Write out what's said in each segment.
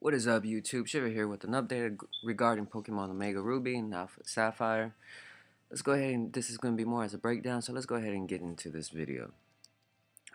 What is up, YouTube? Shiver here with an update regarding Pokemon Omega Ruby and Alpha Sapphire. Let's go ahead and this is going to be more as a breakdown, so let's go ahead and get into this video.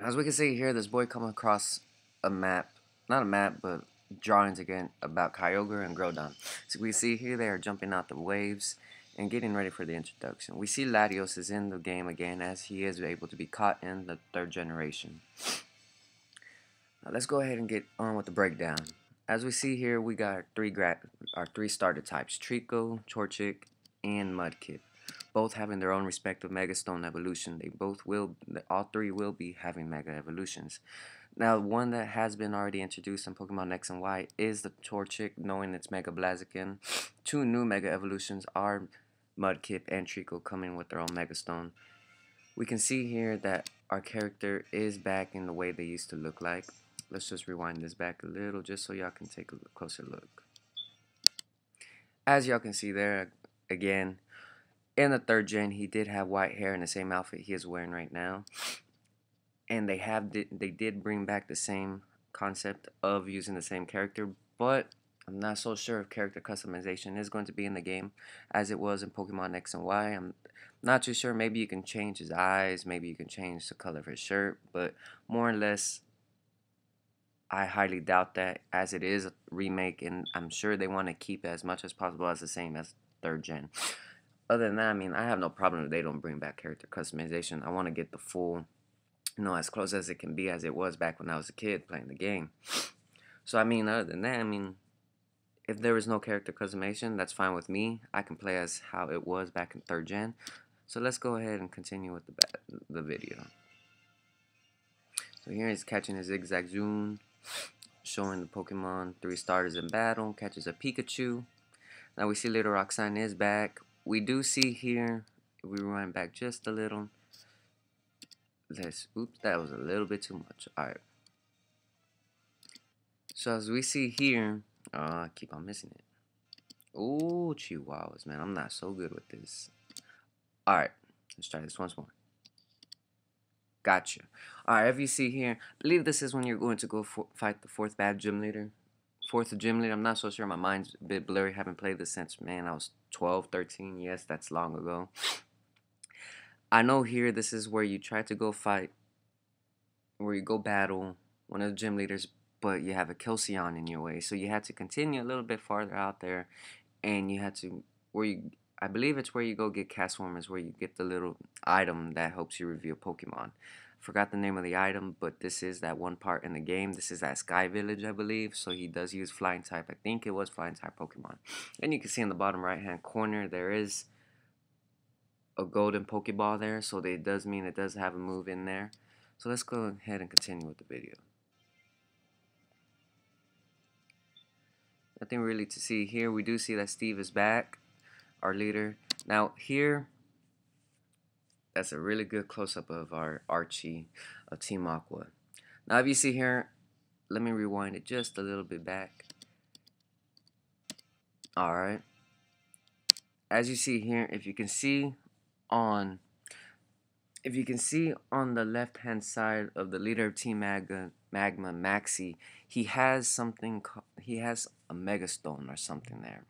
As we can see here, this boy come across a map, not a map, but drawings again about Kyogre and Groudon. So we see here they are jumping out the waves and getting ready for the introduction. We see Latios is in the game again as he is able to be caught in the 3rd generation. Now let's go ahead and get on with the breakdown. As we see here, we got our three starter types: Trico, Torchic, and Mudkip, both having their own respective Megastone evolution. All three will be having Mega evolutions. Now, one that has been already introduced in Pokemon X and Y is the Torchic, knowing its Mega Blaziken. Two new Mega evolutions are Mudkip and Trico coming with their own Megastone. We can see here that our character is back in the way they used to look like. Let's just rewind this back a little just so y'all can take a closer look. As y'all can see there, again, in the 3rd gen, he did have white hair in the same outfit he is wearing right now. And they did bring back the same concept of using the same character, but I'm not so sure if character customization is going to be in the game as it was in Pokemon X and Y. I'm not too sure. Maybe you can change his eyes, maybe you can change the color of his shirt, but more or less I highly doubt that, as it is a remake, and I'm sure they want to keep as much as possible as the same as 3rd gen. Other than that, I mean, I have no problem if they don't bring back character customization. I want to get the full, as close as it can be as it was back when I was a kid playing the game. So, I mean, other than that, I mean, if there is no character customization, that's fine with me. I can play as how it was back in 3rd gen. So let's go ahead and continue with the video. So here he's catching a Zigzagoon, showing the Pokemon 3 starters in battle. Catches a Pikachu. Now we see Little Roxanne is back. We do see here, if we rewind back just a little. Oops, that was a little bit too much. Alright. So as we see here, I keep on missing it. Ooh, Chihuahuas, man. I'm not so good with this. Alright, let's try this once more. Gotcha. Alright, if you see here, I believe this is when you're going to go fight the 4th bad gym leader. 4th gym leader, I'm not so sure. My mind's a bit blurry. Haven't played this since, man, I was 12, 13. Yes, that's long ago. I know here this is where you try to go fight, where you go battle one of the gym leaders, but you have a Kelsey-on in your way. So you had to continue a little bit farther out there, and you had to, I believe it's where you go get Castformers, where you get the little item that helps you reveal Pokemon. Forgot the name of the item, but this is that one part in the game. This is that Sky Village, I believe. So he does use Flying type. I think it was Flying type Pokemon. And you can see in the bottom right hand corner there is a golden Pokeball there. So it does mean it does have a move in there. So let's go ahead and continue with the video. Nothing really to see here. We do see that Steve is back, our leader. Now here, that's a really good close-up of our Archie of Team Aqua. Now if you see here, let me rewind it just a little bit back. Alright. As you see here, if you can see on the left hand side of the leader of Team Magma, Maxi, he has a Megastone or something there.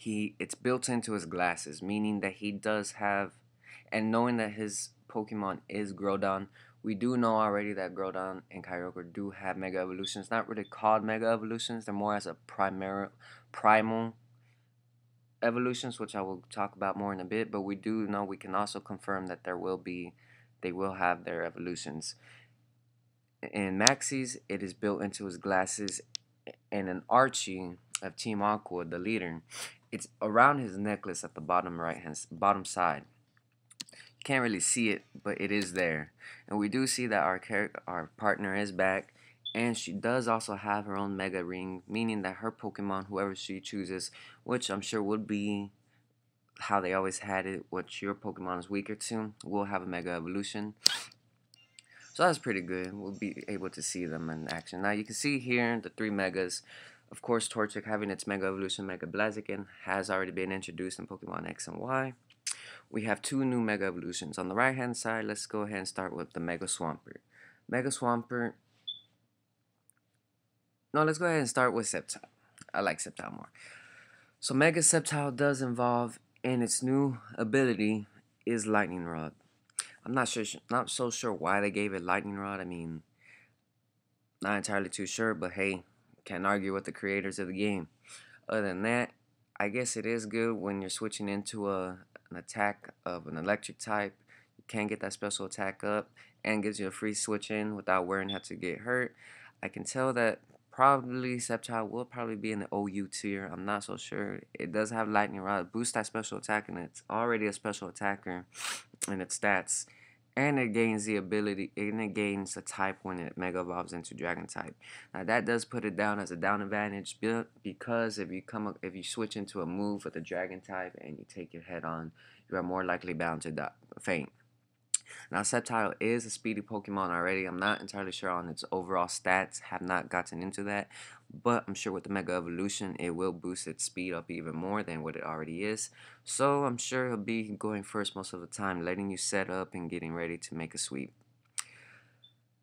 It's built into his glasses, meaning that he does have, and knowing that his Pokemon is Groudon, we do know already that Groudon and Kyogre do have Mega Evolutions. Not really called Mega Evolutions, they're more as a primal evolutions, which I will talk about more in a bit, but we do know, we can also confirm that they will have their evolutions. In Maxi's, it is built into his glasses, and an Archie of Team Aqua, the leader, it's around his necklace at the bottom side. You can't really see it, but it is there. And we do see that our partner is back, and she does also have her own Mega Ring, meaning that her Pokemon, whoever she chooses, which I'm sure would be how they always had it, which your Pokemon is weaker to, will have a Mega Evolution. So that's pretty good. We'll be able to see them in action. Now you can see here the 3 Megas. Of course, Torchic having its Mega Evolution, Mega Blaziken, has already been introduced in Pokemon X and Y. We have 2 new Mega Evolutions. On the right hand side, let's go ahead and start with the Mega Swampert. Mega Swampert No, let's go ahead and start with Sceptile. I like Sceptile more. So Mega Sceptile does involve, and its new ability is Lightning Rod. I'm not so sure why they gave it Lightning Rod. I mean, not entirely too sure, but hey, can't argue with the creators of the game. Other than that, I guess it is good when you're switching into an attack of an electric type. You can get that special attack up and gives you a free switch in without worrying how to get hurt. I can tell that probably Sceptile will probably be in the OU tier. I'm not so sure. It does have Lightning Rod, boost that special attack, and it's already a special attacker in its stats. And it gains the ability, and it gains a type when it mega evolves into Dragon type. Now that does put it down as a down advantage because if you switch into a move with a Dragon type and you take your head on, you are more likely bound to faint. Now, Sceptile is a speedy Pokemon already. I'm not entirely sure on its overall stats, have not gotten into that, but I'm sure with the Mega Evolution, it will boost its speed up even more than what it already is. So I'm sure it'll be going first most of the time, letting you set up and getting ready to make a sweep.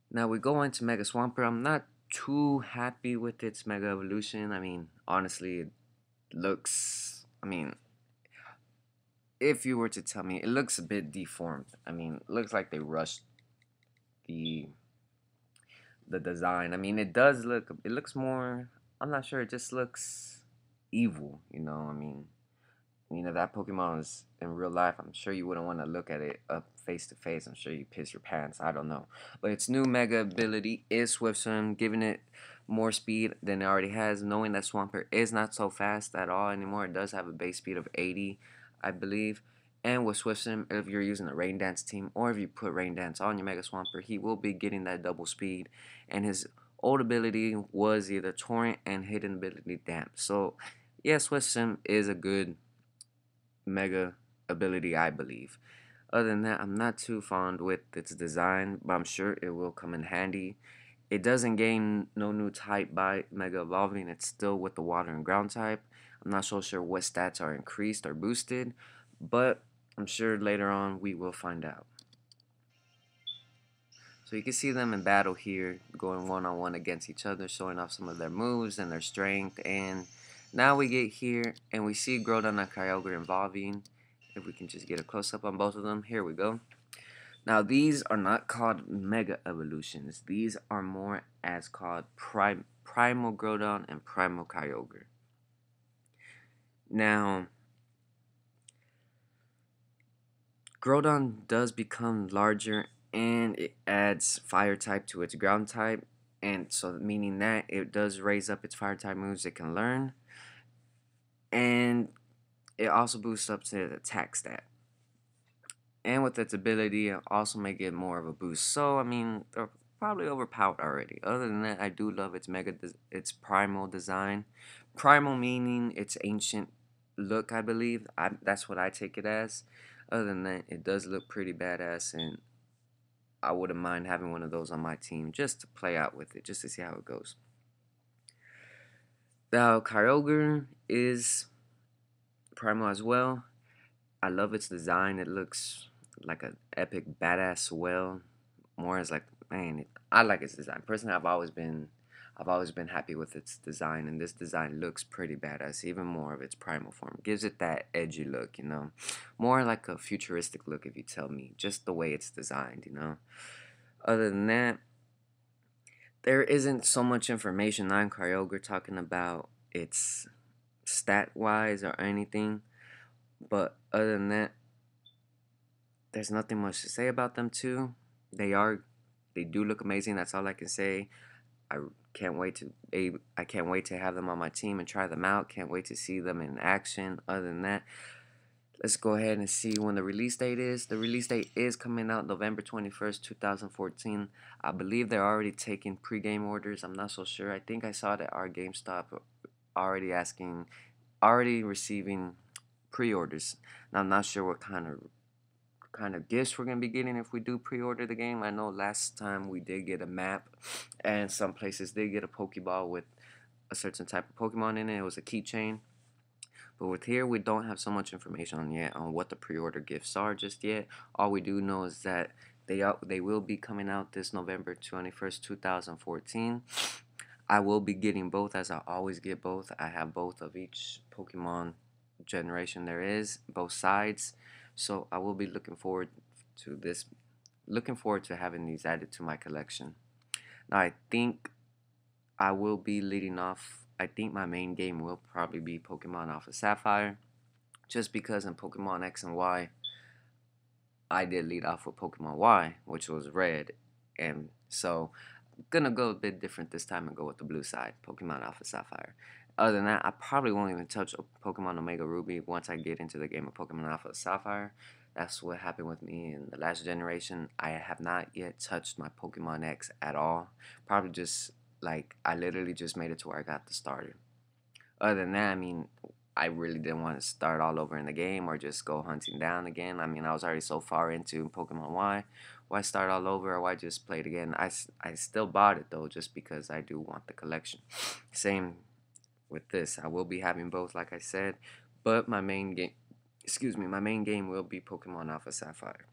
Now we go into Mega Swampert. I'm not too happy with its Mega Evolution. I mean, honestly, it looks, I mean, if you were to tell me, it looks a bit deformed. I mean, it looks like they rushed the design. I mean, it looks more, I'm not sure, it just looks evil, you know. I mean, that Pokemon is in real life. I'm sure you wouldn't want to look at it up face to face. I'm sure you piss your pants. I don't know. But its new Mega ability is Swift Swim, giving it more speed than it already has. Knowing that Swampert is not so fast at all anymore. It does have a base speed of 80, I believe. And with Swift Swim, if you're using a Rain Dance team, or if you put Rain Dance on your Mega Swampert, he will be getting that double speed. And his old ability was either Torrent and hidden ability Damp. So, yeah, Swift Swim is a good Mega ability, I believe. Other than that, I'm not too fond with its design, but I'm sure it will come in handy. It doesn't gain no new type by Mega Evolving. It's still with the Water and Ground type. I'm not so sure what stats are increased or boosted, but I'm sure later on we will find out. So you can see them in battle here, going one-on-one against each other, showing off some of their moves and their strength. And now we get here, and we see Groudon and Kyogre evolving. If we can just get a close-up on both of them, here we go. Now these are not called Mega Evolutions. These are more as called Primal Groudon and Primal Kyogre. Now, Groudon does become larger and it adds fire type to its ground type, and so meaning that it does raise up its fire type moves it can learn, and it also boosts up to the attack stat. And with its ability, it also may get more of a boost. So I mean, they're probably overpowered already. Other than that, I do love its primal design. Primal meaning its ancient look, I believe. That's what I take it as. Other than that, it does look pretty badass, and I wouldn't mind having one of those on my team just to play out with it, just to see how it goes. Now, Kyogre is primal as well. I love its design. It looks like an epic badass whale. More as like, man, I like its design. Personally, I've always been happy with its design, and this design looks pretty badass. Even more of its primal form gives it that edgy look, you know, more like a futuristic look, if you tell me. Just the way it's designed, you know. Other than that, there isn't so much information on Kyogre talking about its stat wise or anything, but other than that, there's nothing much to say about them too. They do look amazing. That's all I can say. I I can't wait to have them on my team and try them out. Can't wait to see them in action. Other than that, let's go ahead and see when the release date is. The release date is coming out November 21st, 2014. I believe they're already taking pre-game orders. I'm not so sure. I think I saw that our GameStop already receiving pre-orders. Now I'm not sure what kind of gifts we're gonna be getting if we do pre-order the game. I know last time we did get a map, and some places did get a Pokeball with a certain type of Pokemon in it. It was a keychain. But with here, we don't have so much information yet on what the pre-order gifts are just yet. All we do know is that they will be coming out this November 21st, 2014. I will be getting both, as I always get both. I have both of each Pokemon generation there is, both sides. So I will be to this, looking forward to having these added to my collection. Now I think I will be leading off. I think my main game will probably be Pokemon Alpha Sapphire, just because in Pokemon X and Y, I did lead off with Pokemon Y, which was red, and so I'm gonna go a bit different this time and go with the blue side, Pokemon Alpha Sapphire. Other than that, I probably won't even touch Pokemon Omega Ruby once I get into the game of Pokemon Alpha Sapphire. That's what happened with me in the last generation. I have not yet touched my Pokemon X at all. Probably just like I literally just made it to where I got the starter. Other than that, I mean, I really didn't want to start all over in the game or just go hunting down again. I mean, I was already so far into Pokemon Y. Why start all over, or why just play it again? I still bought it though, just because I do want the collection. Same with this. I will be having both, like I said, but my main game, my main game will be Pokemon Alpha Sapphire.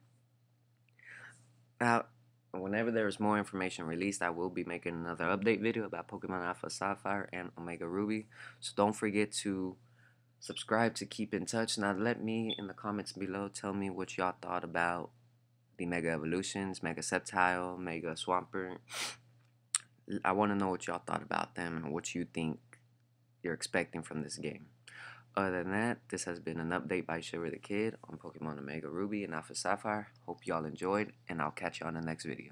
Now, whenever there is more information released, I will be making another update video about Pokemon Alpha Sapphire and Omega Ruby. So don't forget to subscribe to keep in touch. Now let me in the comments below tell me what y'all thought about the Mega Evolutions, Mega Sceptile, Mega Swampert. I want to know what y'all thought about them and what you think you're expecting from this game. Other than that, this has been an update by Shiver the Kid on Pokemon Omega Ruby and Alpha Sapphire. Hope y'all enjoyed, and I'll catch you on the next video.